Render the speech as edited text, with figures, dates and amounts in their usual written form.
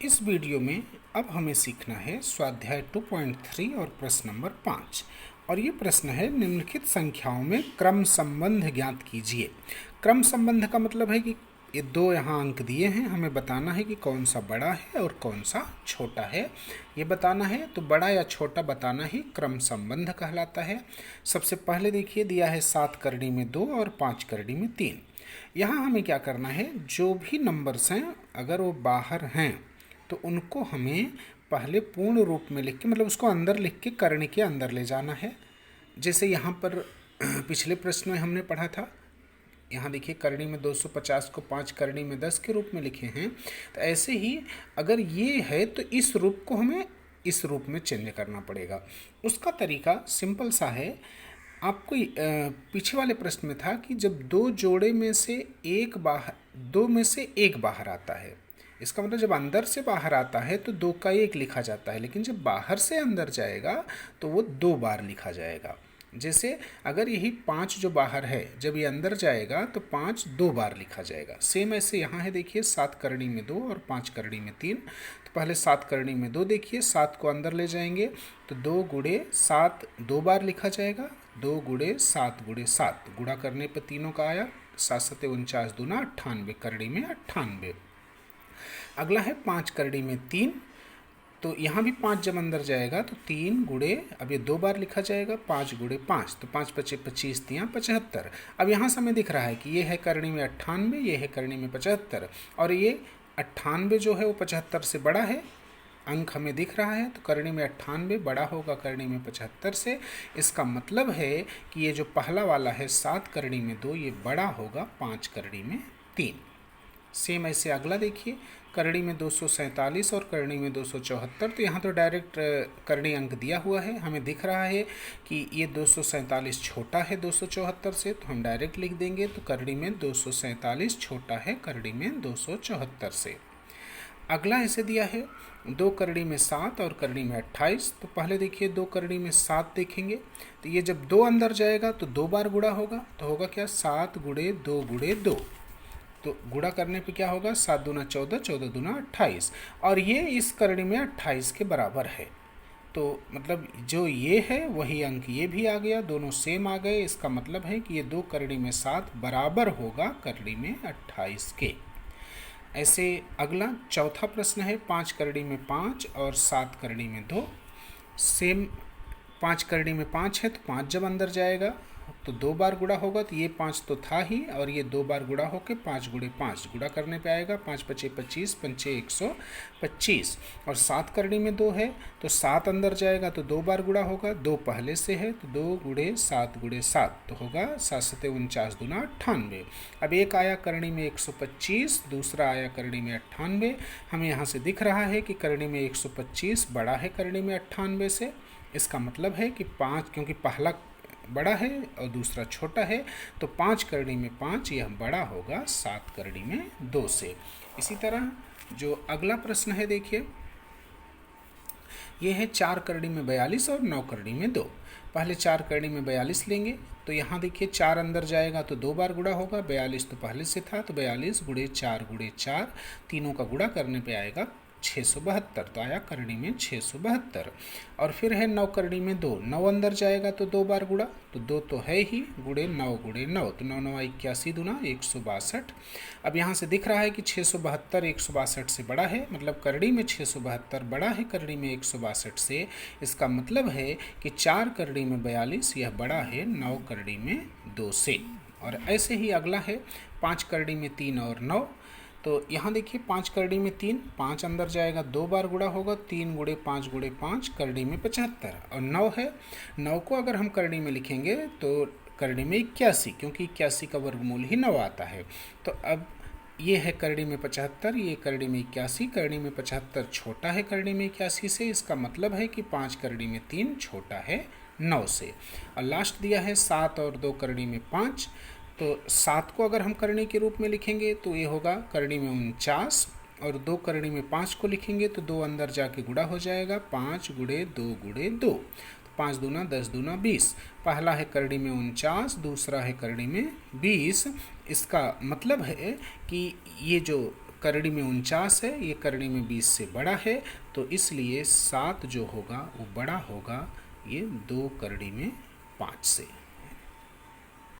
इस वीडियो में अब हमें सीखना है स्वाध्याय 2.3 और प्रश्न नंबर 5। और ये प्रश्न है, निम्नलिखित संख्याओं में क्रम संबंध ज्ञात कीजिए। क्रम संबंध का मतलब है कि ये दो यहाँ अंक दिए हैं, हमें बताना है कि कौन सा बड़ा है और कौन सा छोटा है, ये बताना है। तो बड़ा या छोटा बताना ही क्रम संबंध कहलाता है। सबसे पहले देखिए, दिया है 7 करड़ी में 2 और 5 करड़ी में 3। यहाँ हमें क्या करना है, जो भी नंबर्स हैं अगर वो बाहर हैं तो उनको हमें पहले पूर्ण रूप में लिख के, मतलब उसको अंदर लिख के करणी के अंदर ले जाना है। जैसे यहाँ पर पिछले प्रश्न में हमने पढ़ा था, यहाँ देखिए करणी में 250 को 5 करणी में 10 के रूप में लिखे हैं। तो ऐसे ही अगर ये है तो इस रूप को हमें इस रूप में चेंज करना पड़ेगा। उसका तरीका सिंपल सा है। आपको पीछे वाले प्रश्न में था कि जब दो जोड़े में से एक बाहर, दो में से एक बाहर आता है, इसका मतलब जब अंदर से बाहर आता है तो 2 का 1 लिखा जाता है, लेकिन जब बाहर से अंदर जाएगा तो वो 2 बार लिखा जाएगा। जैसे अगर यही 5 जो बाहर है, जब ये अंदर जाएगा तो 5 2 बार लिखा जाएगा। सेम ऐसे यहाँ है, देखिए 7 करणी में 2 और 5 करणी में 3। तो पहले 7 करणी में 2 देखिए, 7 को अंदर ले जाएंगे तो 2 गुणे 7 2 बार लिखा जाएगा। 2 गुणे 7 गुणे 7, गुणा करने पर तीनों का आया, 7 सते 49 दूना 98, करणी में 98। अगला है 5 करड़ी में 3। तो यहाँ भी 5 जब अंदर जाएगा तो 3 गुणे, अब ये 2 बार लिखा जाएगा, 5 गुणे 5, तो 5 पचे 25 तियाँ 75। अब यहाँ से हमें दिख रहा है कि ये है करणी में 98, ये है करणी में 75, और ये 98 जो है वो 75 से बड़ा है, अंक हमें दिख रहा है। तो करणी में 98 बड़ा होगा करणी में 75 से। इसका मतलब है कि ये जो पहला वाला है 7 करणी में 2, ये बड़ा होगा 5 करणी में 3। सेम ऐसे अगला देखिए, करणी में 247 और करणी में 274। तो यहाँ तो डायरेक्ट करणी अंक दिया हुआ है, हमें दिख रहा है कि ये 247 छोटा है 274 से, तो हम डायरेक्ट लिख देंगे। तो करणी में 247 छोटा है करणी में 274 से। अगला ऐसे दिया है 2 करणी में 7 और करणी में 28। तो पहले देखिए 2 करणी में 7 देखेंगे तो ये जब 2 अंदर जाएगा तो 2 बार गुणा होगा, तो होगा क्या, 7 गुणे 2 गुणे 2। तो गुणा करने पे क्या होगा, 7 दूना 14, 14 दूना 28, और ये इस करणी में 28 के बराबर है। तो मतलब जो ये है वही अंक ये भी आ गया, दोनों सेम आ गए। इसका मतलब है कि ये 2 करणी में 7 बराबर होगा करणी में 28 के। ऐसे अगला चौथा प्रश्न है, 5 करणी में 5 और 7 करणी में 2। सेम 5 करणी में 5 है तो 5 जब अंदर जाएगा तो 2 बार गुणा होगा, तो ये 5 तो था ही, और ये 2 बार गुणा होकर 5 गुणे 5, गुणा करने पे आएगा 5 पचे 25, पंचे 125। और 7 करणी में 2 है तो 7 अंदर जाएगा तो 2 बार गुणा होगा, 2 पहले से है तो 2 गुणे 7 गुणे 7, तो होगा 7 सते 49 दूना 98। अब एक आया करणी में 125, दूसरा आया करणी में 98। हमें यहाँ से दिख रहा है कि करणी में 125 बड़ा है करणी में 98 से। इसका मतलब है कि 5, क्योंकि पहला बड़ा है और दूसरा छोटा है, तो 5 करणी में 5 यह बड़ा होगा 7 करणी में 2 से। इसी तरह जो अगला प्रश्न है देखिए, ये है 4 करणी में 42 और 9 करणी में 2। पहले 4 करणी में 42 लेंगे तो यहाँ देखिए 4 अंदर जाएगा तो 2 बार गुणा होगा, 42 तो पहले से था, तो 42 गुणे 4 गुणे 4, तीनों का गुणा करने पे आएगा 672, तो आया करणी में 672। और फिर है 9 करणी में 2, 9 अंदर जाएगा तो 2 बार गुणा, तो 2 तो है ही, गुणे 9 गुणे 9, तो 9 9 81 दूना 162। अब यहाँ से दिख रहा है कि 672 162 से बड़ा है, मतलब करणी में 672 बड़ा है करणी में 162 से। इसका मतलब है कि 4 करणी में 42 यह बड़ा है 9 करणी में 2 से। और ऐसे ही अगला है 5 करणी में 3 और 9। तो यहाँ देखिए 5 करणी में 3, 5 अंदर जाएगा 2 बार गुणा होगा, 3 गुणे 5 गुणे 5, करणी में 75। और 9 है, 9 को अगर हम करणी में लिखेंगे तो करणी में 81, क्योंकि 81 का वर्गमूल ही 9 आता है। तो अब ये है करणी में 75, ये करणी में 81, करणी में 75 छोटा है करणी में 81 से। इसका मतलब है कि 5 करणी में 3 छोटा है 9 से। और लास्ट दिया है 7 और 2 करणी में 5। तो 7 को अगर हम करणी के रूप में लिखेंगे तो ये होगा करणी में 49, और 2 करणी में 5 को लिखेंगे तो 2 अंदर जाके गुणा हो जाएगा, 5 गुणे 2 गुणे 2, 5 दूना 10 दूना 20। पहला है करणी में 49, दूसरा है करणी में 20। इसका मतलब है कि ये जो करड़ी में 49 है, ये करड़ी में 20 से बड़ा है, तो इसलिए 7 जो होगा वो बड़ा होगा ये 2 करड़ी में 5 से।